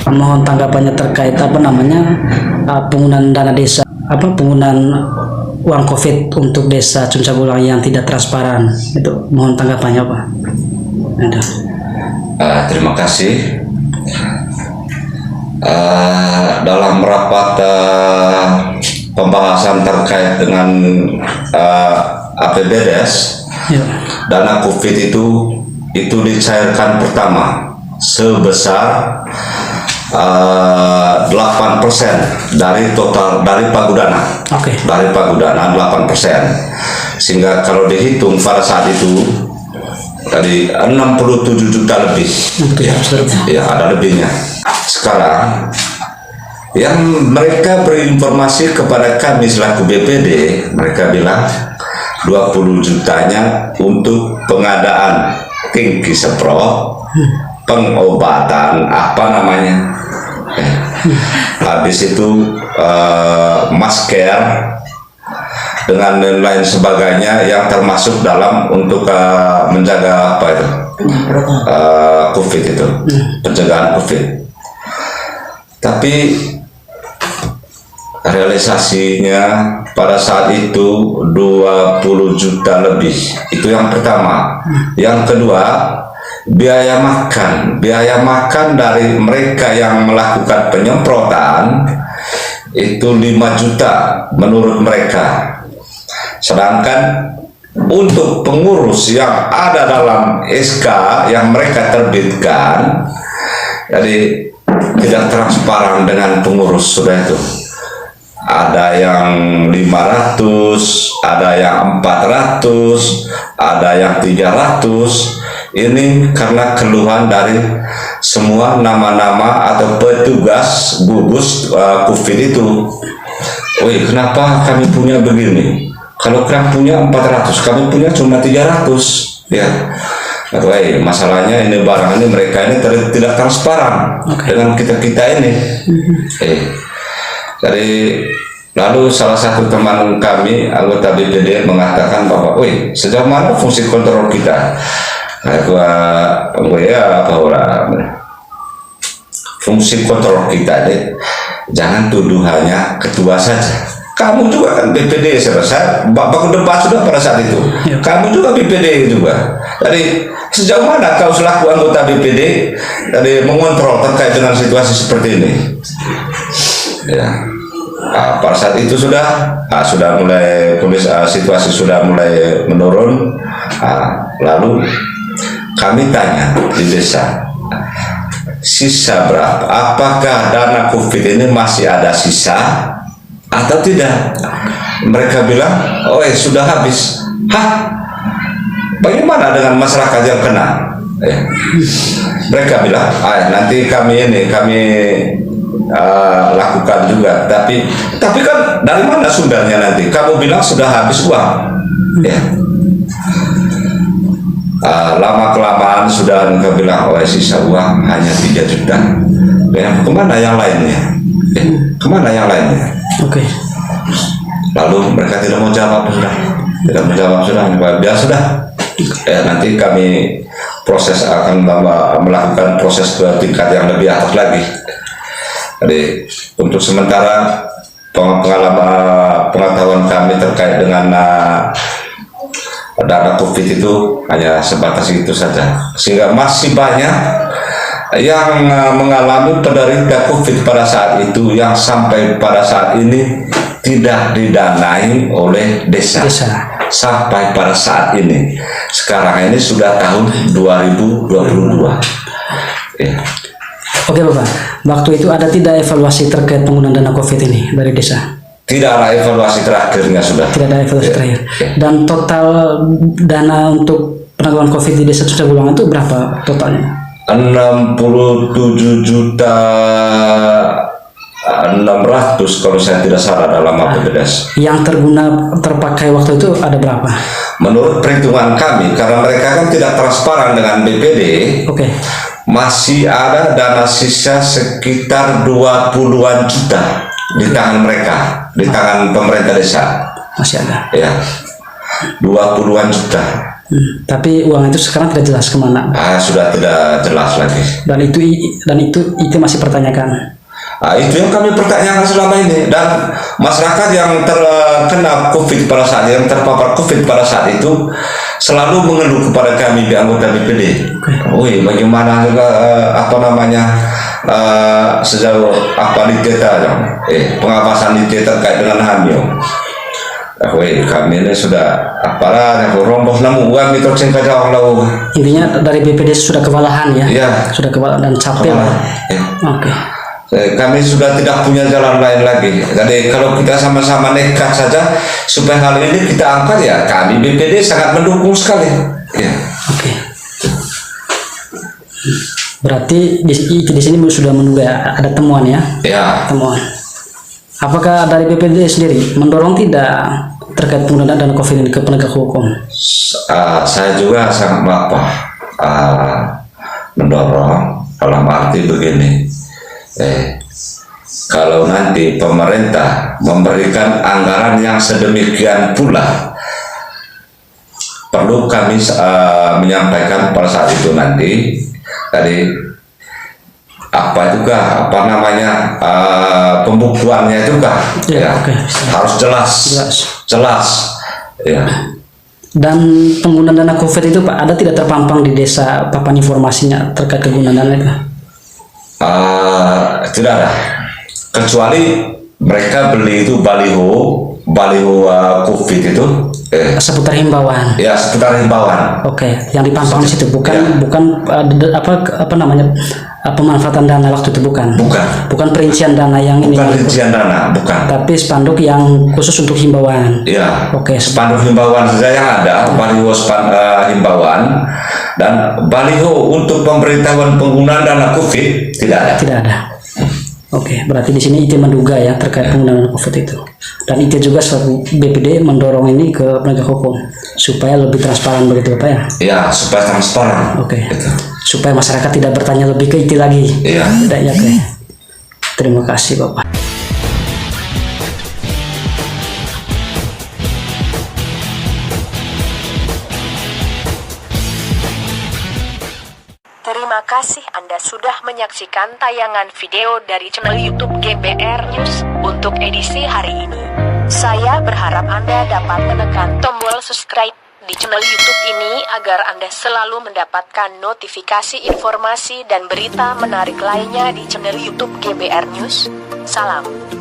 Mohon tanggapannya terkait penggunaan dana desa, penggunaan uang COVID untuk desa Cuncabulang yang tidak transparan. Itu mohon tanggapannya, Pak. Ada. Terima kasih. Dalam rapat pembahasan terkait dengan APBDes, Ya. dana COVID itu dicairkan pertama sebesar 8% dari total dari Pagudana. Oke. Dari Pagudana 8%. Sehingga kalau dihitung pada saat itu tadi 67 juta lebih. Ya, ada lebihnya. Sekarang yang mereka berinformasi kepada kami selaku BPD, mereka bilang 20 jutanya untuk pengadaan tangki semprot, pengobatan habis itu masker dengan lain sebagainya yang termasuk dalam untuk menjaga COVID itu, pencegahan COVID. Tapi realisasinya pada saat itu 20 juta lebih. Itu yang pertama. Yang kedua, biaya makan dari mereka yang melakukan penyemprotan itu 5 juta menurut mereka. Sedangkan untuk pengurus yang ada dalam SK yang mereka terbitkan, jadi tidak transparan dengan pengurus sudah itu. Ada yang 500, ada yang 400, ada yang 300. Ini karena keluhan dari semua nama-nama atau petugas gugus COVID itu. Wih, kenapa kami punya begini? Kalau kami punya 400, kami punya cuma 300. Ya. Masalahnya ini barang ini mereka ini tidak transparan dengan kita ini. Jadi lalu salah satu teman kami anggota BPD mengatakan bahwa, sejauh mana fungsi kontrol kita? Fungsi kontrol kita ini jangan tuduh hanya ketua saja. Kamu juga kan BPD, saya baku debat sudah pada saat itu. Kamu juga BPD juga. Jadi sejauh mana kau selaku anggota BPD tadi mengontrol terkait dengan situasi seperti ini? Ya. Pada saat itu sudah mulai situasi sudah mulai menurun. Lalu kami tanya di desa, sisa berapa? Apakah dana COVID ini masih ada sisa atau tidak? Mereka bilang, sudah habis. Bagaimana dengan masyarakat yang kena? Mereka bilang, nanti kami lakukan juga. Tapi kan dari mana sumbernya nanti? Kamu bilang sudah habis uang. Lama kelamaan sudah mereka bilang, sisa uang hanya 3 juta. Kemana yang lainnya? Kemana yang lainnya? Oke. Lalu mereka tidak mau jawab sudah. Biar sudah. Nanti kami akan melakukan proses ke tingkat yang lebih atas lagi. Jadi untuk sementara pengetahuan kami terkait dengan dana COVID itu hanya sebatas itu saja, sehingga masih banyak yang mengalami penderita COVID pada saat itu yang sampai pada saat ini tidak didanai oleh desa. Sampai pada saat ini. Sekarang ini sudah tahun 2022. Oke Bapak, waktu itu ada tidak evaluasi terkait penggunaan dana COVID ini dari desa? Tidak ada evaluasi terakhirnya sudah. Tidak ada evaluasi terakhir. Dan total dana untuk penanggulangan COVID di desa Cuncabulang itu berapa totalnya? 67 juta 600 kalau saya tidak salah dalam APBDes. Yang terpakai waktu itu ada berapa? Menurut perhitungan kami, karena mereka kan tidak transparan dengan BPD, masih ada dana sisa sekitar 20-an juta di tangan mereka, di tangan pemerintah desa. Masih ada. Ya, 20-an juta. Tapi uang itu sekarang tidak jelas kemana. Sudah tidak jelas lagi. Dan itu masih pertanyakan. Itu yang kami pertanyakan selama ini, dan masyarakat yang terkena COVID pada saat yang terpapar COVID pada saat itu selalu mengeluh kepada kami di anggota BPD. Wih, bagaimana juga sejauh apa pengawasan terkait dengan hamil. Kami ini sudah rombos namu uang itu singkat jauh lau. Intinya dari BPD sudah kewalahan ya? Iya. Sudah kewalahan dan capek lah. Ya. Oke. Kami sudah tidak punya jalan lain lagi. Jadi kalau kita sama-sama nekat saja supaya hal ini kita angkat, ya kami BPD sangat mendukung sekali. Ya. Oke. Berarti di sini sudah menunggu ya, ada temuan ya? Ya. Temuan. Apakah dari BPD sendiri mendorong tidak terkait penggunaan dana COVID ini ke penegak hukum? Saya juga sangat mendorong dalam arti begini. Kalau nanti pemerintah memberikan anggaran yang sedemikian pula, perlu kami menyampaikan pada saat itu nanti tadi pembukuannya juga ya, Okay. harus jelas ya. Dan penggunaan dana COVID itu Pak, ada tidak terpampang di desa papan informasinya terkait kegunaan dana itu? Tidak ada, kecuali mereka beli itu baliho COVID itu seputar himbauan. Ya, seputar himbauan. Oke, yang dipampang di situ bukan pemanfaatan dana waktu itu bukan perincian dana yang ini. Bukan perincian dana, bukan. Tapi spanduk yang khusus untuk himbauan. Ya. Oke. Spanduk himbauan saja yang ada, baliho himbauan, dan baliho untuk pemberitahuan penggunaan dana COVID tidak ada. Tidak ada. Oke, berarti di sini IT menduga ya terkait penggunaan dana COVID itu. Dan IT juga selaku BPD mendorong ini ke penegak hukum supaya lebih transparan begitu Pak ya? Ya, supaya transparan. Oke. Gitu. Supaya masyarakat tidak bertanya lebih ke IT lagi. Iya. Tidak ya, oke. Terima kasih Bapak. Terima kasih Anda sudah menyaksikan tayangan video dari channel YouTube GBR News untuk edisi hari ini. Saya berharap Anda dapat menekan tombol subscribe di channel YouTube ini agar Anda selalu mendapatkan notifikasi informasi dan berita menarik lainnya di channel YouTube GBR News. Salam.